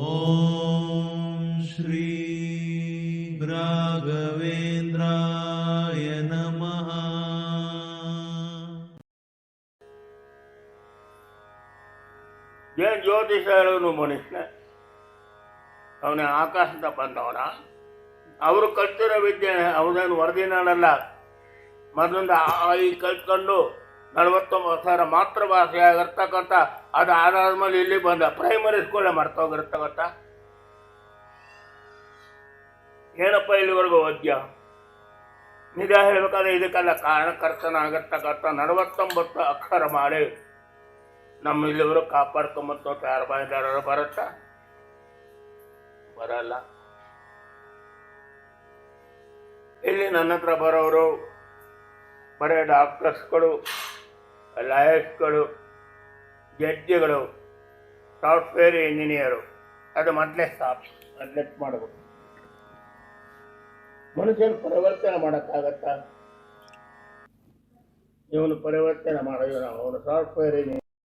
ಓಂ ಶ್ರೀ ರಾಘವೇಂದ್ರಾಯ ನಮಃ. ಏನು ಜ್ಯೋತಿಷ ಹೇಳೋನು ಮನುಷ್ಯನ, ಅವನ ಆಕಾಶದ ಬಂದವನ. ಅವರು ಕಲ್ತಿರೋ ವಿದ್ಯೆ ಅವನೇನು ವರದಿನಾಳಲ್ಲ. ಮೊದಲಿಂದ ಈ ಕಲ್ತ್ಕೊಂಡು 49,000 ಮಾತೃಭಾಷೆಯಾಗಿರ್ತಕ್ಕಂಥ ಅದು ಆದಾದ್ಮೇಲೆ ಇಲ್ಲಿ ಬಂದ ಪ್ರೈಮರಿ ಸ್ಕೂಲೇ ಮರ್ತೋಗಿರ್ತಕ್ಕಂಥ ಏನಪ್ಪ ಇಲ್ಲಿವರೆಗೂ ಓದ್ಯ ನಿಜ ಹೇಳ್ಬೇಕಾದ್ರೆ ಇದಕ್ಕೆಲ್ಲ ಕಾರಣಕರ್ತನಾಗಿರ್ತಕ್ಕಂಥ 49 ಅಕ್ಷರ ಮಾಡಿ ನಮ್ಮ ಇಲ್ಲಿವರು ಕಾಪಾಡ್ಕೊಂಬತ್ತು ಯಾರು ಬಾಯಿದಾರರು ಬರುತ್ತಾ? ಬರಲ್ಲ. ಇಲ್ಲಿ ನನ್ನ ಹತ್ರ ಬರೋರು ಬರೀ ಡಾಕ್ಟರ್ಸ್ಗಳು, ಲಾಯರ್ಸ್ಗಳು, ಜಡ್ಜಿಗಳು, ಸಾಫ್ಟ್ವೇರ್ ಇಂಜಿನಿಯರು. ಅದು ಮೊದಲೇ ನೆಗ್ಲೆಕ್ಟ್ ಮಾಡಬೇಕು. ಮನುಷ್ಯನ ಪರಿವರ್ತನೆ ಮಾಡೋಕ್ಕಾಗತ್ತಾ? ಇವನು ಪರಿವರ್ತನೆ ಮಾಡೋದು ಅವನು ಸಾಫ್ಟ್ವೇರ್ ಇಂಜಿನಿಯರ್